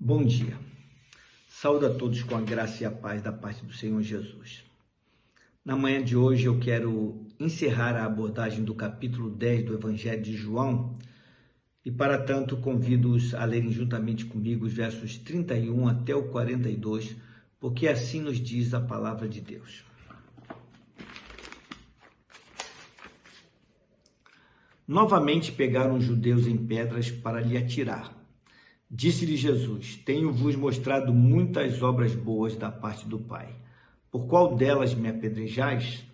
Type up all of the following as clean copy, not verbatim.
Bom dia. Saúdo a todos com a graça e a paz da parte do Senhor Jesus. Na manhã de hoje eu quero encerrar a abordagem do capítulo 10 do Evangelho de João e, para tanto, convido-os a lerem juntamente comigo os versos 31 até o 42, porque assim nos diz a palavra de Deus. Novamente pegaram os judeus em pedras para lhe atirar. Disse-lhe Jesus: Tenho-vos mostrado muitas obras boas da parte do Pai. Por qual delas me apedrejais?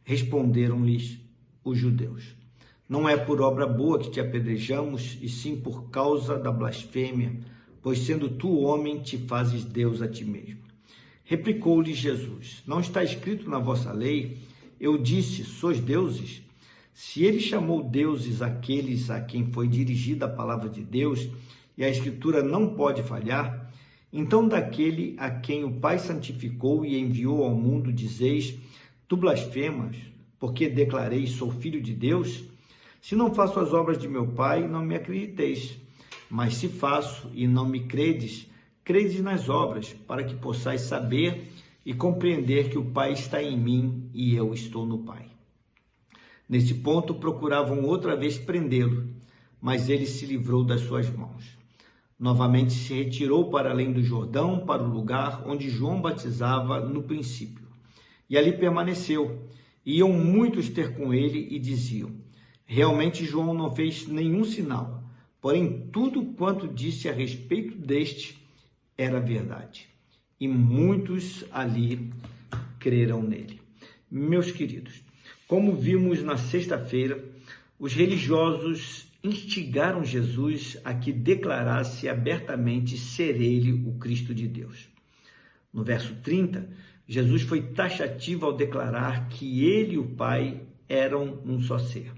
Responderam-lhes os judeus: Não é por obra boa que te apedrejamos, e sim por causa da blasfêmia, pois sendo tu homem, te fazes Deus a ti mesmo. Replicou-lhes Jesus: Não está escrito na vossa lei? Eu disse: Sois deuses? Se ele chamou deuses aqueles a quem foi dirigida a palavra de Deus, e a Escritura não pode falhar, então daquele a quem o Pai santificou e enviou ao mundo dizeis: Tu blasfemas, porque declarei sou filho de Deus? Se não faço as obras de meu Pai, não me acrediteis. Mas se faço e não me credes, credes nas obras, para que possais saber e compreender que o Pai está em mim e eu estou no Pai. Neste ponto procuravam outra vez prendê-lo, mas ele se livrou das suas mãos. Novamente se retirou para além do Jordão, para o lugar onde João batizava no princípio. E ali permaneceu. Iam muitos ter com ele e diziam: Realmente João não fez nenhum sinal, porém tudo quanto disse a respeito deste era verdade. E muitos ali creram nele. Meus queridos, como vimos na sexta-feira, os religiosos instigaram Jesus a que declarasse abertamente ser ele o Cristo de Deus. No verso 30, Jesus foi taxativo ao declarar que ele e o Pai eram um só ser.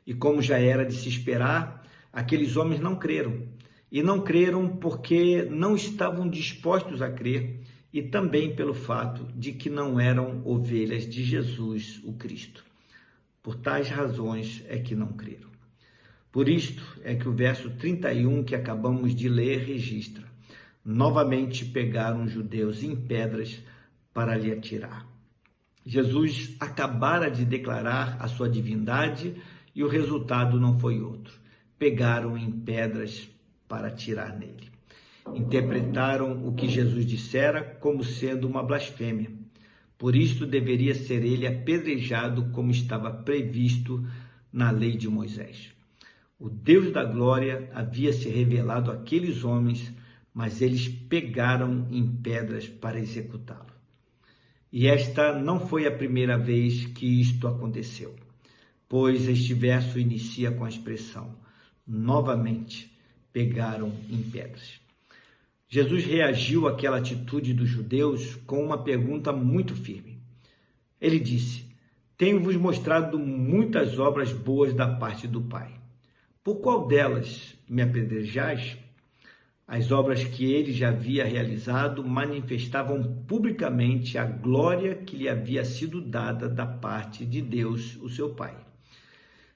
E como já era de se esperar, aqueles homens não creram. E não creram porque não estavam dispostos a crer, e também pelo fato de que não eram ovelhas de Jesus, o Cristo. Por tais razões é que não creram. Por isto é que o verso 31 que acabamos de ler registra: Novamente pegaram os judeus em pedras para lhe atirar. Jesus acabara de declarar a sua divindade e o resultado não foi outro. Pegaram em pedras para atirar nele. Interpretaram o que Jesus dissera como sendo uma blasfêmia. Por isto deveria ser ele apedrejado como estava previsto na lei de Moisés. O Deus da glória havia se revelado àqueles homens, mas eles pegaram em pedras para executá-lo. E esta não foi a primeira vez que isto aconteceu, pois este verso inicia com a expressão: novamente pegaram em pedras. Jesus reagiu àquela atitude dos judeus com uma pergunta muito firme. Ele disse: Tenho-vos mostrado muitas obras boas da parte do Pai. Por qual delas me apedrejais? As obras que ele já havia realizado manifestavam publicamente a glória que lhe havia sido dada da parte de Deus, o seu Pai.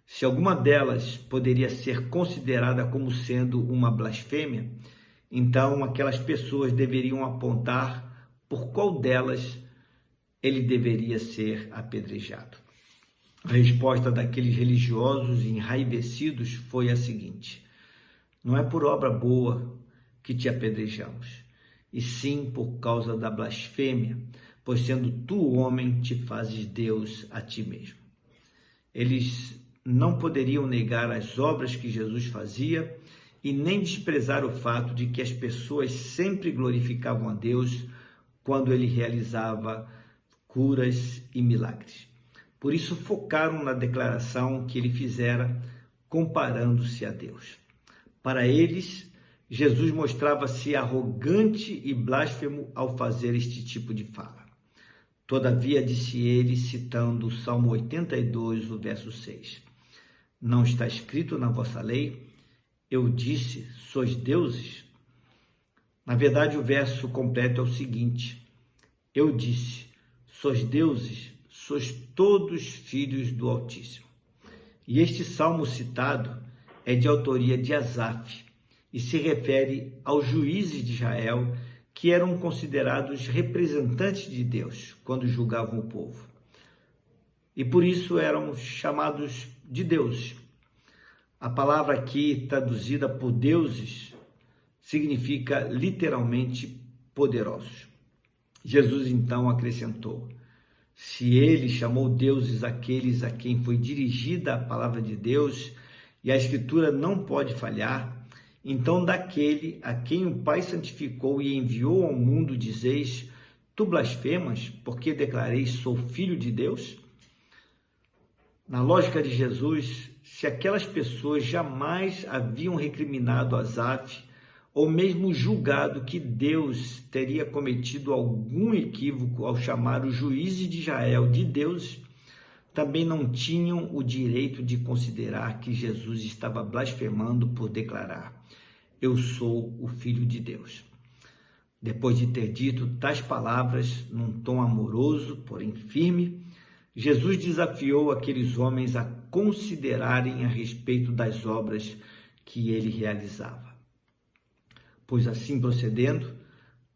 Se alguma delas poderia ser considerada como sendo uma blasfêmia, então aquelas pessoas deveriam apontar por qual delas ele deveria ser apedrejado. A resposta daqueles religiosos enraivecidos foi a seguinte: Não é por obra boa que te apedrejamos, e sim por causa da blasfêmia, pois sendo tu homem, te fazes Deus a ti mesmo. Eles não poderiam negar as obras que Jesus fazia e nem desprezar o fato de que as pessoas sempre glorificavam a Deus quando ele realizava curas e milagres. Por isso focaram na declaração que ele fizera, comparando-se a Deus. Para eles, Jesus mostrava-se arrogante e blasfemo ao fazer este tipo de fala. Todavia, disse ele, citando o Salmo 82, o verso 6, Não está escrito na vossa lei? Eu disse, sois deuses? Na verdade, o verso completo é o seguinte: Eu disse, sois deuses? Sois todos filhos do Altíssimo. E este salmo citado é de autoria de Asaf e se refere aos juízes de Israel, que eram considerados representantes de Deus quando julgavam o povo. E por isso eram chamados de deuses. A palavra aqui, traduzida por deuses, significa literalmente poderosos. Jesus então acrescentou: se ele chamou deuses aqueles a quem foi dirigida a palavra de Deus, e a Escritura não pode falhar, então daquele a quem o Pai santificou e enviou ao mundo dizeis: tu blasfemas, porque declarei sou filho de Deus? Na lógica de Jesus, se aquelas pessoas jamais haviam recriminado Asaf, ou mesmo julgado que Deus teria cometido algum equívoco ao chamar os juízes de Israel de deuses, também não tinham o direito de considerar que Jesus estava blasfemando por declarar: eu sou o Filho de Deus. Depois de ter dito tais palavras num tom amoroso, porém firme, Jesus desafiou aqueles homens a considerarem a respeito das obras que ele realizava. Pois assim procedendo,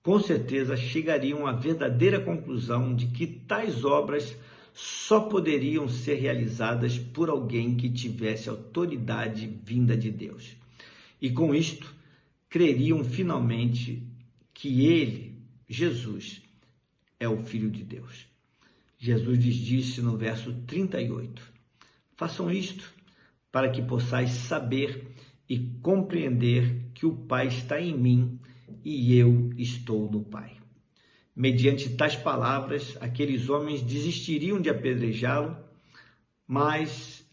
com certeza chegariam à verdadeira conclusão de que tais obras só poderiam ser realizadas por alguém que tivesse autoridade vinda de Deus. E com isto, creriam finalmente que ele, Jesus, é o Filho de Deus. Jesus lhes disse no verso 38, façam isto para que possais saber e compreender que o Pai está em mim e eu estou no Pai. Mediante tais palavras, aqueles homens desistiriam de apedrejá-lo, mas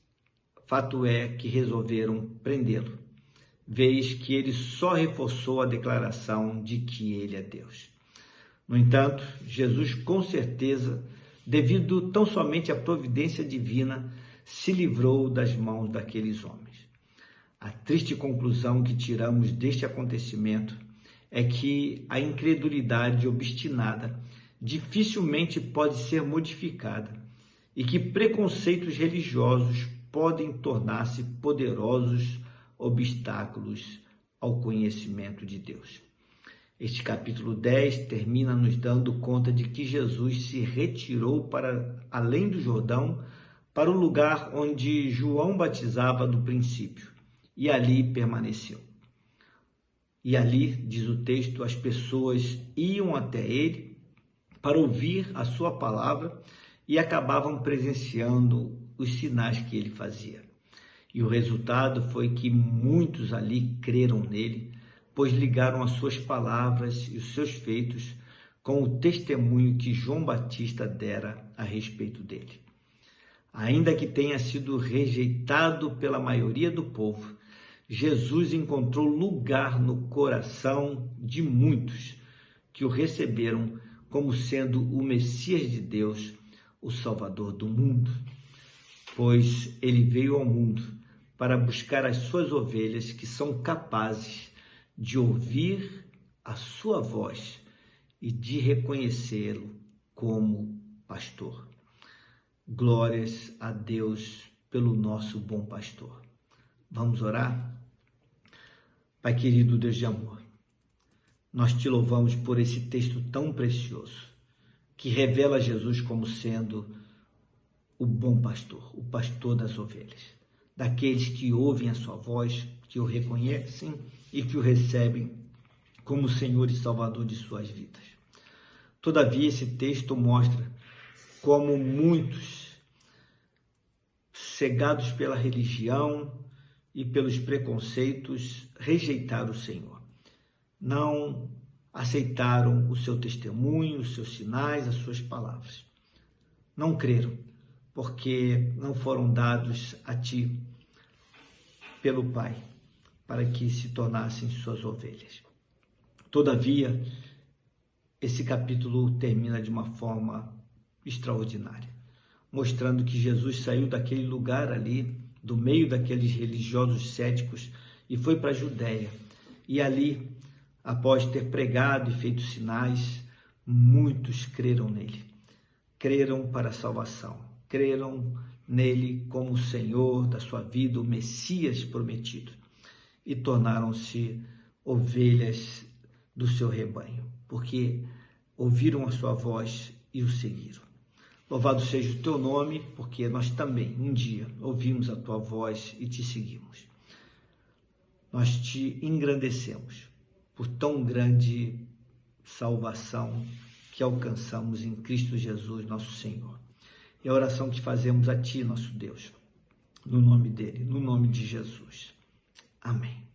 fato é que resolveram prendê-lo, vez que ele só reforçou a declaração de que ele é Deus. No entanto, Jesus, com certeza, devido tão somente à providência divina, se livrou das mãos daqueles homens. A triste conclusão que tiramos deste acontecimento é que a incredulidade obstinada dificilmente pode ser modificada e que preconceitos religiosos podem tornar-se poderosos obstáculos ao conhecimento de Deus. Este capítulo 10 termina nos dando conta de que Jesus se retirou para além do Jordão, para o lugar onde João batizava do princípio, e ali permaneceu. E ali, diz o texto, as pessoas iam até ele para ouvir a sua palavra e acabavam presenciando os sinais que ele fazia. E o resultado foi que muitos ali creram nele, pois ligaram as suas palavras e os seus feitos com o testemunho que João Batista dera a respeito dele. Ainda que tenha sido rejeitado pela maioria do povo, Jesus encontrou lugar no coração de muitos que o receberam como sendo o Messias de Deus, o Salvador do mundo, pois ele veio ao mundo para buscar as suas ovelhas que são capazes de ouvir a sua voz e de reconhecê-lo como pastor. Glórias a Deus pelo nosso bom pastor. Vamos orar? Pai querido, Deus de amor, nós te louvamos por esse texto tão precioso, que revela Jesus como sendo o bom pastor, o pastor das ovelhas, daqueles que ouvem a sua voz, que o reconhecem e que o recebem como Senhor e Salvador de suas vidas. Todavia, esse texto mostra como muitos, cegados pela religião e pelos preconceitos, rejeitaram o Senhor. Não aceitaram o seu testemunho, os seus sinais, as suas palavras. Não creram, porque não foram dados a ti pelo Pai, para que se tornassem suas ovelhas. Todavia, esse capítulo termina de uma forma extraordinária, mostrando que Jesus saiu daquele lugar ali, do meio daqueles religiosos céticos, e foi para a Judéia. E ali, após ter pregado e feito sinais, muitos creram nele. Creram para a salvação. Creram nele como o Senhor da sua vida, o Messias prometido. E tornaram-se ovelhas do seu rebanho, porque ouviram a sua voz e o seguiram. Louvado seja o teu nome, porque nós também, um dia, ouvimos a tua voz e te seguimos. Nós te engrandecemos por tão grande salvação que alcançamos em Cristo Jesus, nosso Senhor. E a oração que fazemos a ti, nosso Deus, no nome dele, no nome de Jesus. Amém.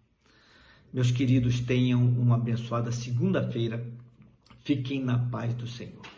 Meus queridos, tenham uma abençoada segunda-feira. Fiquem na paz do Senhor.